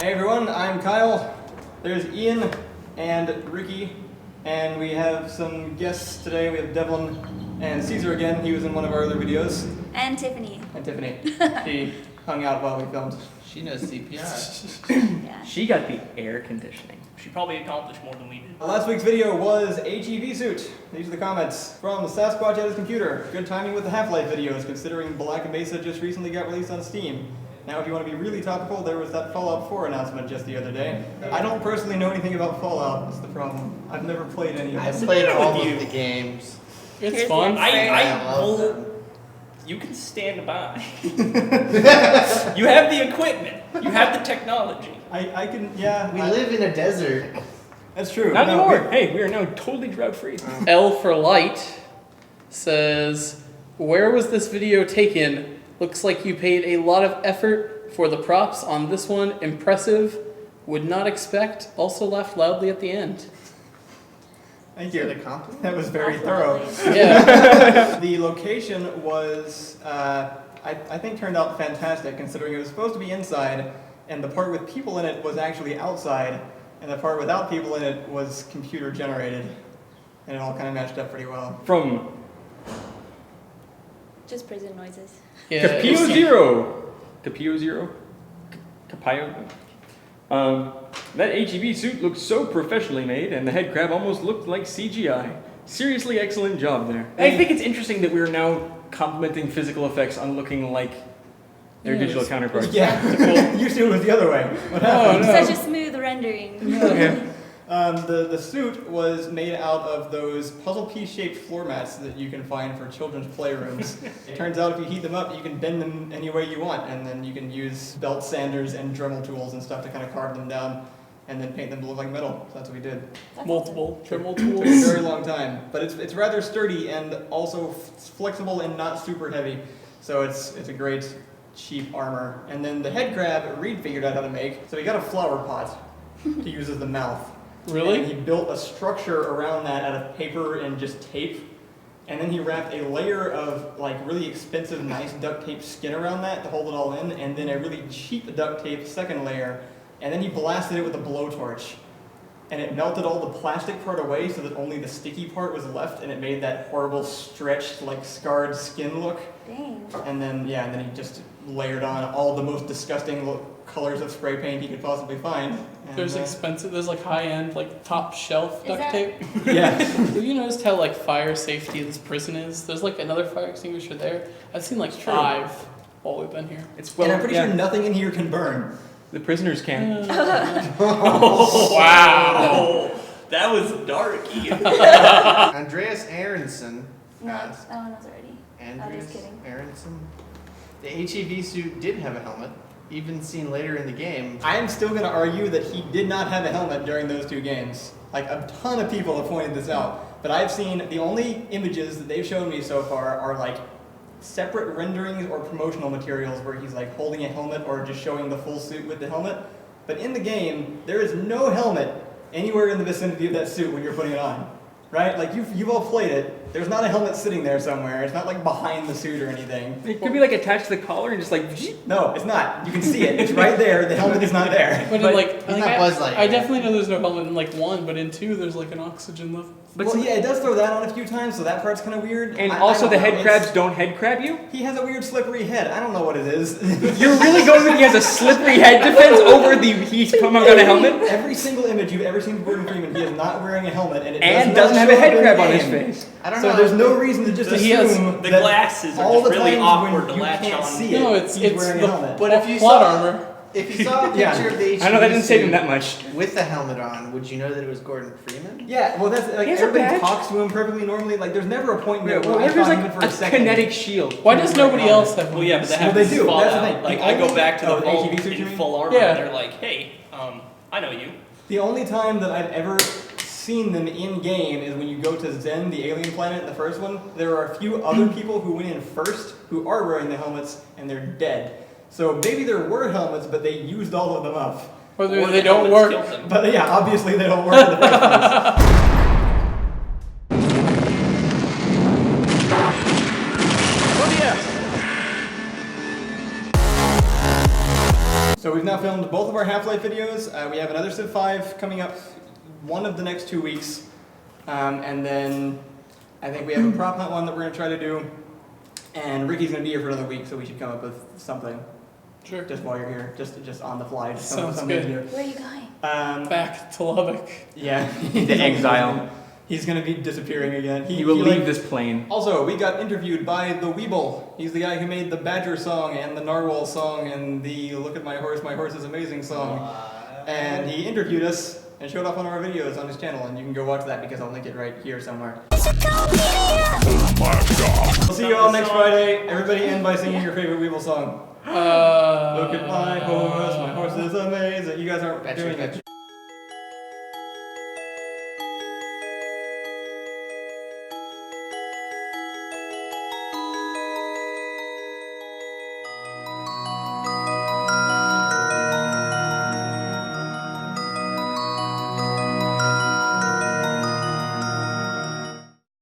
Hey everyone, I'm Kyle. There's Ian and Ricky, and we have some guests today. We have Devlin and Cesar again. He was in one of our other videos. And Tiffany. And Tiffany. She hung out while we filmed. She knows CPR. Yeah. She got the air conditioning. She probably accomplished more than we did. Last week's video was HEV suit. These are the comments from Sasquatch at his computer. Good timing with the Half-Life videos, considering Black Mesa just recently got released on Steam. Now, if you want to be really topical, there was that Fallout 4 announcement just the other day. I don't personally know anything about Fallout, that's the problem. I've never played any of them. I've played all of the games. It's Here's fun. the I love them. You can stand by. You have the equipment. You have the technology. I can, yeah. We live in a desert. That's true. Not No, anymore. Hey, we are now totally drought free. L for Light says, "Where was this video taken? Looks like you paid a lot of effort for the props on this one. Impressive. Would not expect. Also laughed loudly at the end." Thank You're you. the compliment. That was very thorough. Yeah. The location was, I think, turned out fantastic, considering it was supposed to be inside, and the part with people in it was actually outside, and the part without people in it was computer generated, and it all kind of matched up pretty well. From Just prison noises. yeah, Capio Zero. Capio Zero? Capio? That HEV suit looked so professionally made, and the head crab almost looked like CGI. Seriously excellent job there. I think it's interesting that we're now complimenting physical effects on looking like their Yeah, digital it's- counterparts. Yeah, usually it was the other way. What happened? no. Such a smooth rendering. The suit was made out of those puzzle piece-shaped floor mats that you can find for children's playrooms. It turns out if you heat them up, you can bend them any way you want, and then you can use belt sanders and Dremel tools and stuff to kind of carve them down, and then paint them to look like metal. So that's what we did. That's multiple Dremel Took a tools. very long time, but it's rather sturdy and also flexible and not super heavy. So it's a great cheap armor. And then the head crab, Reed figured out how to make. So he got a flower pot to use as the mouth. And Really? he built a structure around that out of paper and just tape. And then he wrapped a layer of like really expensive, nice duct tape skin around that to hold it all in, and then a really cheap duct tape second layer. And then he blasted it with a blowtorch. And it melted all the plastic part away so that only the sticky part was left, and it made that horrible stretched, like scarred skin look. Dang. And then, yeah, and then he just layered on all the most disgusting colors of spray paint he could possibly find. And, There's expensive. There's like high end, like top shelf Is duct that- tape. yeah. Have you noticed how like fire safety this prison is? There's like another fire extinguisher there. I've seen like 5 while we've been here. It's And I'm pretty sure nothing in here can burn. the prisoners can. Wow. That was dark, Ian. Andreas Aronson No, asked. that one was already. Andreas kidding. Aronson. The HEV suit did have a helmet, even seen later in the game. I am still going to argue that he did not have a helmet during those 2 games. Like, a ton of people have pointed this out. But I've seen, the only images that they've shown me so far are like separate renderings or promotional materials where he's like holding a helmet or just showing the full suit with the helmet. But in the game, there is no helmet anywhere in the vicinity of that suit when you're putting it on. Right? Like, you've all played it. There's not a helmet sitting there somewhere. It's not like behind the suit or anything. It could be like attached to the collar and just like. No, it's not. You can see it. It's right there. The helmet is not there. But in like, He's not Buzz Lightyear. I definitely know there's no helmet in like 1, but in 2 there's like an oxygen level. But Well, yeah, it does throw that on a few times, so that part's kind of weird. And I also don't the know. head It's- crabs don't head crab you? He has a weird slippery head. I don't know what it is. You're really going that he has a slippery head defense over the he's somehow got a helmet? Every single image you've ever seen of Gordon Freeman, he is not wearing a helmet, and it And does doesn't not have a show head up in crab the on his game. face. I don't So know. there's no reason to just So he has- assume The that glasses are all just the really times awkward when to you latch can't on. see it, No, it's he's it's wearing the a helmet. But if you plot saw- armor. If you saw a Yeah. picture of the HEV I know that didn't save him suit that much. with the helmet on, would you know that it was Gordon Freeman? Yeah, well, that's like He has a everybody badge. talks to him perfectly normally. Like, there's never a point where Well, I there's thought like even for a a second. kinetic shield. Why does nobody else have one? Well, yeah, but that Well, they happens do. in That's the Fallout. thing. Like, The I go only- back to oh, the the vault HEV suit, you in mean? full armor, Yeah. and they're like, hey, I know you. The only time that I've ever seen them in game is when you go to Zen, the alien planet, the first one. There are a few other people who went in first who are wearing the helmets, and they're dead. So maybe there were helmets, but they used all of them up. Or Or they the don't helmets work. killed them. But yeah, obviously they don't work in the first place. So we've now filmed both of our Half-Life videos. We have another Civ 5 coming up one of the next 2 weeks. And then I think we have a prop hunt one that we're going to try to do. And Ricky's going to be here for another week, so we should come up with something. Sure. Just while you're here, just on the fly. Just Sounds something good. to do. Where are you going? Back to Lubbock. Yeah. The exile. He's going to be disappearing again. He will leave like- this plane. Also, we got interviewed by the Weeble. He's the guy who made the Badger song and the Narwhal song and the Look at my horse is amazing song. And he interviewed us and showed off one of our videos on his channel, and you can go watch that because I'll link it right here somewhere. We'll see you all next Friday. Everybody end by singing your favorite Weeble song. Look at my horse is amazing. You guys aren't doing it.